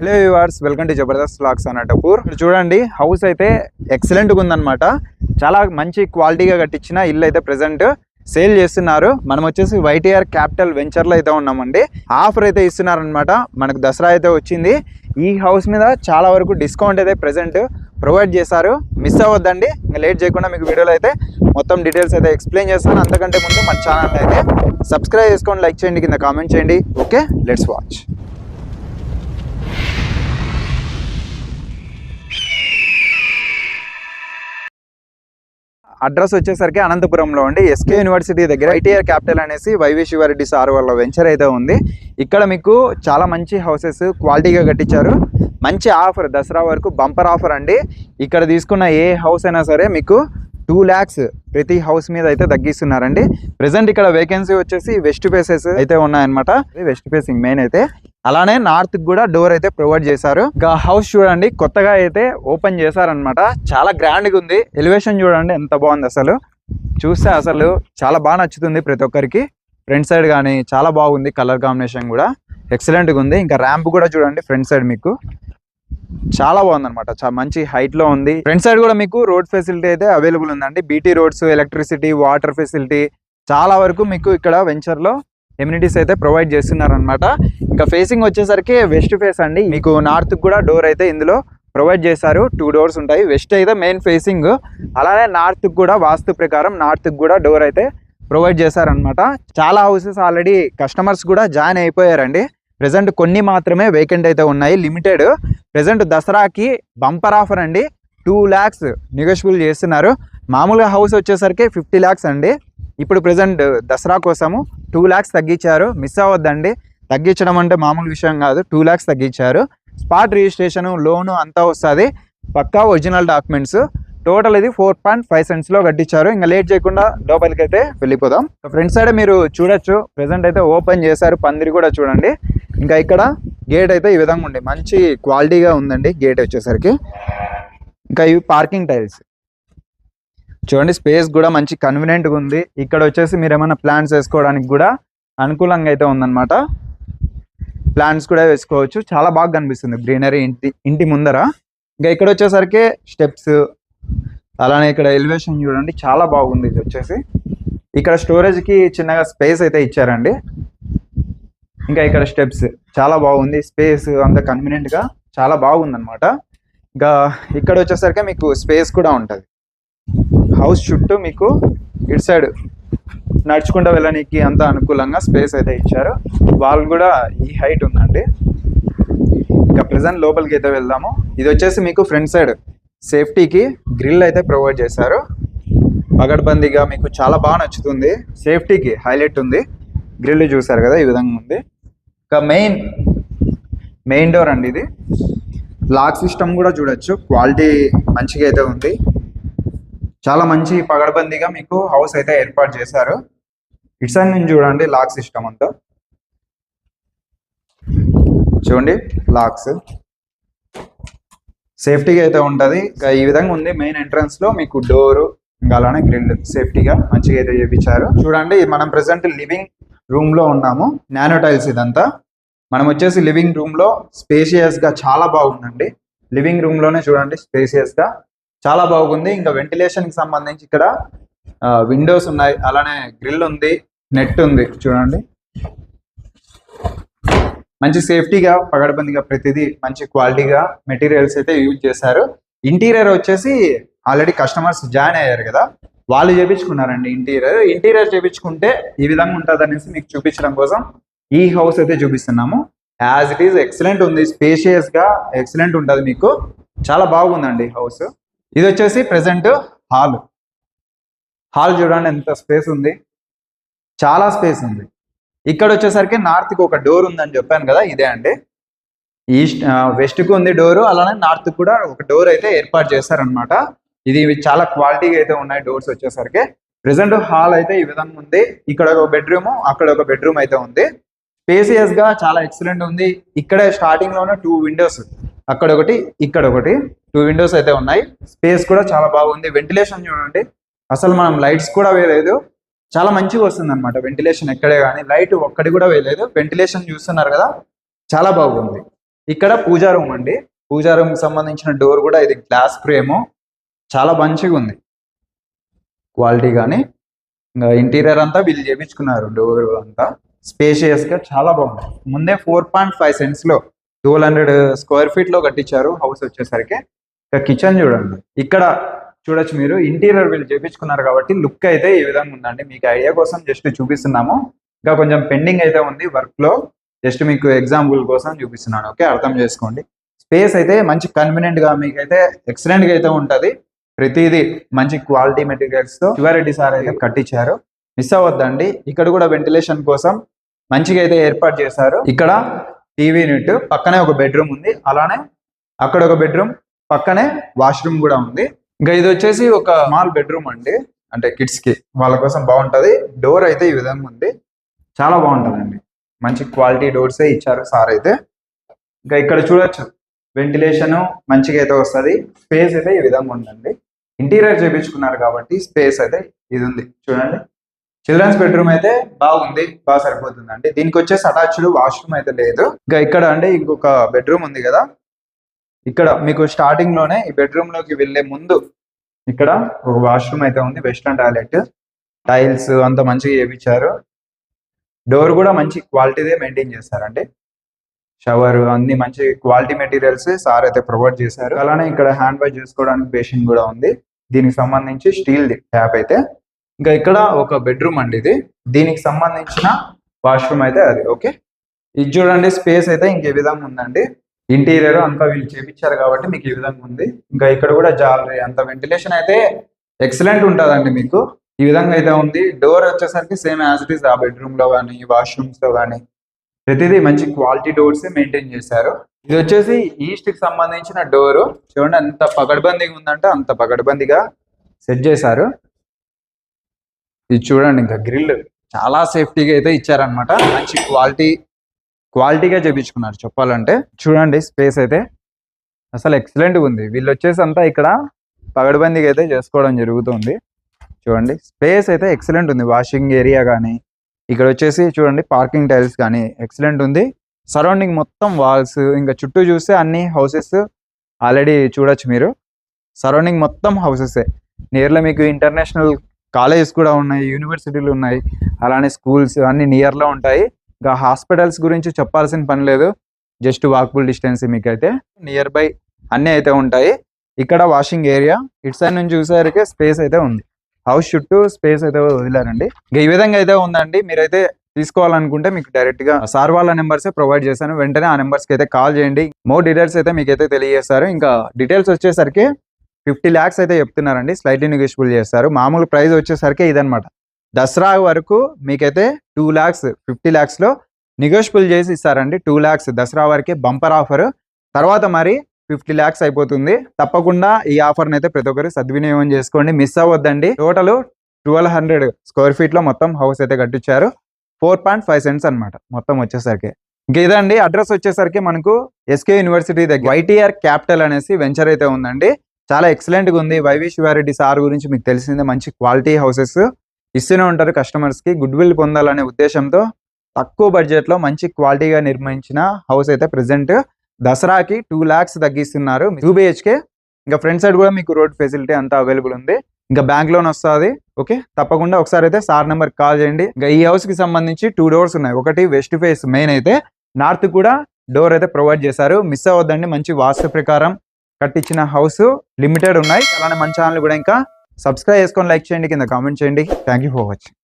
Hello viewers, welcome to Jabardasth vlogs Anantapur. చూడండి, house అయితే ఎక్సలెంట్గా ఉందన్నమాట. చాలా మంచి క్వాలిటీగా కట్టించిన ఇల్లు అయితే ప్రెసెంట్ సేల్ చేస్తున్నారు. మనం వచ్చేసి వైటీఆర్ క్యాపిటల్ వెంచర్లో అయితే ఉన్నామండి. ఆఫర్ అయితే ఇస్తున్నారనమాట. మనకు దసరా అయితే వచ్చింది. ఈ హౌస్ మీద చాలా వరకు డిస్కౌంట్ అయితే ప్రెసెంట్ ప్రొవైడ్ చేశారు. మిస్ అవ్వద్దండి. ఇంకా లేట్ చేయకుండా మీకు వీడియోలో అయితే మొత్తం డీటెయిల్స్ అయితే ఎక్స్ప్లెయిన్ చేస్తాను. అంతకంటే ముందు మన ఛానల్ అయితే సబ్స్క్రైబ్ చేసుకోండి, లైక్ చేయండి, కింద కామెంట్ చేయండి. Okay, let's watch. అడ్రస్ వచ్చేసరికి అనంతపురంలో అండి, ఎస్కే యూనివర్సిటీ దగ్గర ఐటీఆర్ క్యాపిటల్ అనేసి వైవి శివారెడ్డి సార్ వాళ్ళ వెంచర్ అయితే ఉంది. ఇక్కడ మీకు చాలా మంచి హౌసెస్ క్వాలిటీగా కట్టించారు. మంచి ఆఫర్, దసరా వరకు బంపర్ ఆఫర్ అండి. ఇక్కడ తీసుకున్న ఏ హౌస్ అయినా సరే మీకు 2 lakhs ప్రతి హౌస్ మీద అయితే తగ్గిస్తున్నారండి. ప్రెసెంట్ ఇక్కడ వేకెన్సీ వచ్చేసి వెస్ట్ ఫేసెస్ అయితే ఉన్నాయన్నమాట. వెస్ట్ ఫేసింగ్ మెయిన్ అయితే, అలానే నార్త్ కూడా డోర్ అయితే ప్రొవైడ్ చేశారు. ఇంకా హౌస్ చూడండి, కొత్తగా అయితే ఓపెన్ చేశారనమాట. చాలా గ్రాండ్గా ఉంది. ఎలివేషన్ చూడండి ఎంత బాగుంది. చూస్తే అసలు చాలా బాగా నచ్చుతుంది ప్రతి ఒక్కరికి. ఫ్రంట్ సైడ్ కానీ చాలా బాగుంది. కలర్ కాంబినేషన్ కూడా ఎక్సలెంట్గా ఉంది. ఇంకా ర్యాంప్ కూడా చూడండి ఫ్రంట్ సైడ్ మీకు చాలా బాగుంది అనమాట. చాలా మంచి హైట్ లో ఉంది. ఫ్రంట్ సైడ్ కూడా మీకు రోడ్ ఫెసిలిటీ అయితే అవైలబుల్ ఉందండి. BT roads, electricity, water facility చాలా వరకు మీకు ఇక్కడ వెంచర్ లో ఎమ్యూనిటీస్ అయితే ప్రొవైడ్ చేస్తున్నారు అనమాట. ఇంకా ఫేసింగ్ వచ్చేసరికి వెస్ట్ ఫేస్ అండి. మీకు నార్త్ కూడా డోర్ అయితే ఇందులో ప్రొవైడ్ చేశారు. 2 doors ఉంటాయి. వెస్ట్ అయితే మెయిన్ ఫేసింగ్, అలానే నార్త్ కూడా వాస్తు ప్రకారం నార్త్ కూడా డోర్ అయితే ప్రొవైడ్ చేశారనమాట. చాలా హౌసెస్ ఆల్రెడీ కస్టమర్స్ కూడా జాయిన్ అయిపోయారండి. ప్రెసెంట్ కొన్ని మాత్రమే వేకెంట్ అయితే ఉన్నాయి, లిమిటెడ్. ప్రెసెంట్ దసరాకి బంపర్ ఆఫర్ అండి. 2 lakhs నెగోషియబుల్ చేస్తున్నారు. మామూలుగా హౌస్ వచ్చేసరికి 50 lakhs అండి. ఇప్పుడు ప్రెసెంట్ దసరా కోసము 2 lakhs తగ్గించారు. మిస్ అవ్వద్దండి. తగ్గించడం అంటే మామూలు విషయం కాదు. 2 lakhs తగ్గించారు. స్పాట్ రిజిస్ట్రేషన్, లోను అంతా వస్తుంది. పక్కా ఒరిజినల్ డాక్యుమెంట్స్. టోటల్ ఇది 4.5 cents లో కట్టించారు. ఇంకా లేట్ చేయకుండా లోపలికి అయితే వెళ్ళిపోదాం. ఫ్రంట్ సైడ్ మీరు చూడొచ్చు, ప్రెసెంట్ అయితే ఓపెన్ చేశారు. పందిరి కూడా చూడండి. ఇంకా ఇక్కడ గేట్ అయితే ఈ విధంగా ఉంది. మంచి క్వాలిటీగా ఉందండి గేట్ వచ్చేసరికి. ఇంకా ఇవి పార్కింగ్ టైల్స్ చూడండి. స్పేస్ కూడా మంచి కన్వీనియంట్గా ఉంది. ఇక్కడ వచ్చేసి మీరు ఏమైనా ప్లాంట్స్ వేసుకోవడానికి కూడా అనుకూలంగా అయితే ఉందన్నమాట. ప్లాంట్స్ కూడా వేసుకోవచ్చు. చాలా బాగా కనిపిస్తుంది గ్రీనరీ ఇంటి ముందర. ఇంకా ఇక్కడ వచ్చేసరికి స్టెప్స్, అలానే ఇక్కడ ఎలివేషన్ చూడండి చాలా బాగుంది. ఇది వచ్చేసి ఇక్కడ స్టోరేజ్కి చిన్నగా స్పేస్ అయితే ఇచ్చారండి. ఇంకా ఇక్కడ స్టెప్స్ చాలా బాగుంది. స్పేస్ అంత కన్వీనియంట్గా చాలా బాగుంది అనమాట. ఇంకా ఇక్కడ వచ్చేసరికి మీకు స్పేస్ కూడా ఉంటుంది. హౌస్ చుట్టూ మీకు ఇటు సైడ్ నడుచుకుంటూ వెళ్ళడానికి అంత అనుకూలంగా స్పేస్ అయితే ఇచ్చారు. వాళ్ళు కూడా ఈ హైట్ ఉందండి. ఇంకా ప్రెసెంట్ లోపలికి అయితే వెళ్దాము. ఇది వచ్చేసి మీకు ఫ్రంట్ సైడ్ సేఫ్టీకి గ్రిల్ అయితే ప్రొవైడ్ చేశారు. పగడ్బందీగా మీకు చాలా బాగా నచ్చుతుంది. సేఫ్టీకి హైలైట్ ఉంది. గ్రిల్ చూసారు కదా, ఈ విధంగా ఉంది. ఇంకా మెయిన్ డోర్ అండి. ఇది లాక్ సిస్టమ్ కూడా చూడొచ్చు. క్వాలిటీ మంచిగా అయితే ఉంది. చాలా మంచి పగడ్బందీగా మీకు హౌస్ అయితే ఏర్పాటు చేశారు. ఇటు సైడ్ నుంచి చూడండి లాక్ సిస్టమ్ అంతా చూడండి. లాక్స్ సేఫ్టీగా అయితే ఉంటుంది. ఇంకా ఈ విధంగా ఉంది. మెయిన్ ఎంట్రన్స్ లో మీకు డోరు, ఇంకా అలానే గ్రిల్ సేఫ్టీగా మంచిగా అయితే చేయించారు. చూడండి, మనం ప్రెసెంట్ లివింగ్ రూమ్ లో ఉన్నాము. నానో టైల్స్ ఇదంతా. మనం వచ్చేసి లివింగ్ రూమ్ లో స్పేషియస్ గా చాలా బాగుందండి. లివింగ్ రూమ్ లోనే చూడండి స్పేషియస్ గా చాలా బాగుంది. ఇంకా వెంటిలేషన్ కి సంబంధించి ఇక్కడ విండోస్ ఉన్నాయి, అలానే గ్రిల్ ఉంది, నెట్ ఉంది చూడండి. మంచి సేఫ్టీగా పగడబందిగా ప్రతిదీ మంచి క్వాలిటీగా మెటీరియల్స్ అయితే యూజ్ చేశారు. ఇంటీరియర్ వచ్చేసి ఆల్రెడీ కస్టమర్స్ జాయిన్ అయ్యారు కదా, వాళ్ళు చేయించుకున్నారండి. ఇంటీరియర్ చేయించుకుంటే ఈ విధంగా ఉంటుంది అనేసి మీకు చూపించడం కోసం ఈ హౌస్ అయితే చూపిస్తున్నాము. యాజ్ ఇట్ ఈస్ ఎక్సలెంట్ ఉంది. స్పేషియస్ గా ఎక్సలెంట్ ఉంటుంది. మీకు చాలా బాగుందండి హౌస్. ఇది వచ్చేసి ప్రెసెంట్ హాల్ చూడండి ఎంత స్పేస్ ఉంది. చాలా స్పేస్ ఉంది. ఇక్కడ వచ్చేసరికి నార్త్కి ఒక డోర్ ఉందని చెప్పాను కదా, ఇదే అండి. వెస్ట్కి ఉంది డోరు, అలానే నార్త్ కూడా ఒక డోర్ అయితే ఏర్పాటు చేశారనమాట. ఇది చాలా క్వాలిటీగా అయితే ఉన్నాయి డోర్స్ వచ్చేసరికి. ప్రెసెంట్ హాల్ అయితే ఈ విధంగా ఉంది. ఇక్కడ ఒక బెడ్రూమ్, అక్కడ ఒక బెడ్రూమ్ అయితే ఉంది. స్పేసియస్ గా చాలా ఎక్సలెంట్ ఉంది. ఇక్కడే స్టార్టింగ్ లోనే 2 windows, అక్కడ ఒకటి, ఇక్కడ ఒకటి, 2 windows అయితే ఉన్నాయి. స్పేస్ కూడా చాలా బాగుంది. వెంటిలేషన్ చూడండి, అసలు మనం లైట్స్ కూడా వేయలేదు. చాలా మంచిగా వస్తుంది అనమాట వెంటిలేషన్. ఎక్కడే కానీ లైట్ ఒక్కటి కూడా వేయలేదు. వెంటిలేషన్ చూస్తున్నారు కదా, చాలా బాగుంది. ఇక్కడ పూజా రూమ్ అండి. పూజా రూమ్ సంబంధించిన డోర్ కూడా ఇది గ్లాస్ ఫ్రేమ్, చాలా మంచిగా ఉంది క్వాలిటీ. కానీ ఇంకా ఇంటీరియర్ అంతా వీళ్ళు చేపించుకున్నారు. డోర్ అంతా స్పేషియస్ గా చాలా బాగుంది. ముందే 4.5 సెంట్స్ లో 1200 స్క్వేర్ ఫీట్ లో కట్టించారు హౌస్ వచ్చేసరికి. ఇక కిచెన్ చూడండి, ఇక్కడ చూడొచ్చు మీరు. ఇంటీరియర్ వీళ్ళు చేపించుకున్నారు కాబట్టి లుక్ అయితే ఈ విధంగా ఉందండి. మీకు ఐడియా కోసం జస్ట్ చూపిస్తున్నాము. ఇంకా కొంచెం పెండింగ్ అయితే ఉంది వర్క్ లో, జస్ట్ మీకు ఎగ్జాంపుల్ కోసం చూపిస్తున్నాను. ఓకే, అర్థం చేసుకోండి. స్పేస్ అయితే మంచి కన్వీనియంట్ గా మీకైతే ఎక్సలెంట్ గా అయితే ఉంటది. ప్రతిదీ మంచి క్వాలిటీ మెటీరియల్స్ తో శివారెడ్డి సార్ అయితే కట్టించారు. మిస్ అవ్వద్దండి. ఇక్కడ కూడా వెంటిలేషన్ కోసం మంచిగా అయితే ఏర్పాటు చేశారు. ఇక్కడ టీవీ యూనిట్ పక్కనే ఒక బెడ్రూమ్ ఉంది, అలానే అక్కడ ఒక బెడ్రూమ్, పక్కనే వాష్రూమ్ కూడా ఉంది. ఇంకా ఇది వచ్చేసి ఒక స్మాల్ బెడ్రూమ్ అండి, అంటే కిడ్స్ కి వాళ్ళ కోసం బాగుంటది. డోర్ అయితే ఈ విధంగా ఉంది, చాలా బాగుంటదండి. మంచి క్వాలిటీ డోర్సే ఇచ్చారు సార్ అయితే. ఇంకా ఇక్కడ చూడొచ్చు వెంటిలేషన్ మంచిగా అయితే వస్తుంది. స్పేస్ అయితే ఈ విధంగా ఉందండి. ఇంటీరియర్ చేయించుకున్నారు కాబట్టి స్పేస్ అయితే ఇది ఉంది చూడండి. చిల్డ్రన్స్ బెడ్రూమ్ అయితే బాగుంది, బాగా సరిపోతుందండి. దీనికి వచ్చేసి అటాచ్డ్ వాష్రూమ్ అయితే లేదు. ఇంకా ఇక్కడ అంటే ఇంకొక బెడ్రూమ్ ఉంది కదా, ఇక్కడ మీకు స్టార్టింగ్ లోనే ఈ బెడ్రూమ్ లోకి వెళ్లే ముందు ఇక్కడ ఒక వాష్రూమ్ అయితే ఉంది, వెస్టర్న్ టాయిలెట్. టైల్స్ అంతా మంచిగా చేయించారు. డోర్ కూడా మంచి క్వాలిటీదే మెయింటైన్ చేస్తారండి. షవర్ అన్ని మంచి క్వాలిటీ మెటీరియల్స్ సార్ అయితే ప్రొవైడ్ చేశారు. అలానే ఇక్కడ హ్యాండ్ వాష్ చేసుకోవడానికి బేసిన్ కూడా ఉంది. దీనికి సంబంధించి స్టీల్ ట్యాప్ అయితే. ఇంకా ఇక్కడ ఒక బెడ్రూమ్ అండి ఇది, దీనికి సంబంధించిన వాష్రూమ్ అయితే అది. ఓకే, ఇది చూడండి. స్పేస్ అయితే ఇంకే విధంగా ఉందండి. ఇంటీరియర్ అంతా వీళ్ళు చేపించారు కాబట్టి మీకు ఈ విధంగా ఉంది. ఇంకా ఇక్కడ కూడా జాలరీ అంత వెంటిలేషన్ అయితే ఎక్సలెంట్ ఉంటుందండి మీకు. ఈ విధంగా అయితే ఉంది. డోర్ వచ్చేసరికి సేమ్ యాజ్ ఇట్ ఈస్ ఆ బెడ్రూమ్ లో కానీ వాష్రూమ్స్ లో కానీ ప్రతిదీ మంచి క్వాలిటీ డోర్స్ మెయింటైన్ చేశారు. ఇది వచ్చేసి ఈస్ట్ కి సంబంధించిన డోర్ చూడండి, ఎంత పకడ్బందీగా ఉందంటే అంత పకడ్బందీగా సెట్ చేశారు. ఇది చూడండి, ఇంకా గ్రిల్ చాలా సేఫ్టీగా అయితే ఇచ్చారనమాట. మంచి క్వాలిటీగా చేపించుకున్నారు చెప్పాలంటే. చూడండి స్పేస్ అయితే అసలు ఎక్సలెంట్ ఉంది. వీళ్ళు వచ్చేసి అంతా ఇక్కడ పగడబందీగా అయితే చేసుకోవడం జరుగుతుంది. చూడండి స్పేస్ అయితే ఎక్సలెంట్ ఉంది. వాషింగ్ ఏరియా కానీ ఇక్కడ వచ్చేసి చూడండి పార్కింగ్ టైల్స్ కానీ ఎక్సలెంట్ ఉంది. సరౌండింగ్ మొత్తం వాల్స్, ఇంకా చుట్టూ చూస్తే అన్ని హౌసెస్ ఆల్రెడీ చూడొచ్చు మీరు. సరౌండింగ్ మొత్తం హౌసెసే. నియర్లో మీకు ఇంటర్నేషనల్ కాలేజెస్ కూడా ఉన్నాయి, యూనివర్సిటీలు ఉన్నాయి, అలానే స్కూల్స్ అన్ని నియర్లో ఉంటాయి. ఇంకా హాస్పిటల్స్ గురించి చెప్పాల్సిన పని లేదు, జస్ట్ వాకబుల్ డిస్టెన్స్ మీకైతే నియర్ బై అన్నీ అయితే ఉంటాయి. ఇక్కడ వాషింగ్ ఏరియా, ఇటు సైడ్ నుంచి చూసేసరికి స్పేస్ అయితే ఉంది. హౌస్ చుట్టూ స్పేస్ అయితే వదిలారండి. ఇంకా ఈ విధంగా అయితే ఉందండి. మీరైతే తీసుకోవాలనుకుంటే మీకు డైరెక్ట్ గా సార్ వాళ్ళ నెంబర్సే ప్రొవైడ్ చేశాను. వెంటనే ఆ నెంబర్స్కి అయితే కాల్ చేయండి. మోర్ డీటెయిల్స్ అయితే మీకైతే తెలియజేస్తారు. ఇంకా డీటెయిల్స్ వచ్చేసరికి 50 lakhs అయితే చెప్తున్నారండి, స్లైట్లీ నెగోషియబుల్ చేస్తారు. మామూలు ప్రైస్ వచ్చేసరికి ఇదనమాట. దసరా వరకు మీకైతే 2 lakhs 50 lakhs లో నెగోషియబుల్ చేసి ఇస్తారండి. 2 lakhs దసరా వరకే బంపర్ ఆఫర్. తర్వాత మరి 50 lakhs అయిపోతుంది. తప్పకుండా ఈ ఆఫర్ని అయితే ప్రతి ఒక్కరు సద్వినియోగం చేసుకోండి, మిస్ అవ్వద్దండి. టోటల్ 1200 స్క్వేర్ ఫీట్ లో మొత్తం హౌస్ అయితే కట్టించారు. 4.5 సెంట్స్ అనమాట మొత్తం వచ్చేసరికి. ఇంకా ఇదండి అడ్రస్ వచ్చేసరికి మనకు ఎస్కే యూనివర్సిటీ దగ్గర వైటీఆర్ క్యాపిటల్ అనేసి వెంచర్ అయితే ఉందండి. చాలా ఎక్సలెంట్ గా ఉంది. వైవి శివారెడ్డి సార్ గురించి మీకు తెలిసిందే, మంచి క్వాలిటీ హౌసెస్ ఇస్తూనే ఉంటారు కస్టమర్స్ కి. గుడ్ విల్ పొందాలనే ఉద్దేశంతో తక్కువ బడ్జెట్ లో మంచి క్వాలిటీగా నిర్మించిన హౌస్ అయితే ప్రెసెంట్ దసరాకి 2 lakhs తగ్గిస్తున్నారు. 2 BHK. ఇంకా ఫ్రంట్ సైడ్ కూడా మీకు రోడ్ ఫెసిలిటీ అంతా అవైలబుల్ ఉంది. ఇంకా బ్యాంక్ లోన్ వస్తుంది. ఓకే, తప్పకుండా ఒకసారి అయితే సార్ నెంబర్ కాల్ చేయండి. ఇంకా ఈ హౌస్ కి సంబంధించి 2 doors ఉన్నాయి. ఒకటి వెస్ట్ ఫేస్ మెయిన్ అయితే, నార్త్ కూడా డోర్ అయితే ప్రొవైడ్ చేశారు. మిస్ అవ్వద్దండి. మంచి వాస్తు ప్రకారం కట్టించిన హౌస్ లిమిటెడ్ ఉన్నాయి. అలానే మన ఛానల్ కూడా ఇంకా సబ్స్క్రైబ్ చేసుకొని లైక్ చేయండి, కింద కామెంట్ చేయండి. Thank you for watching.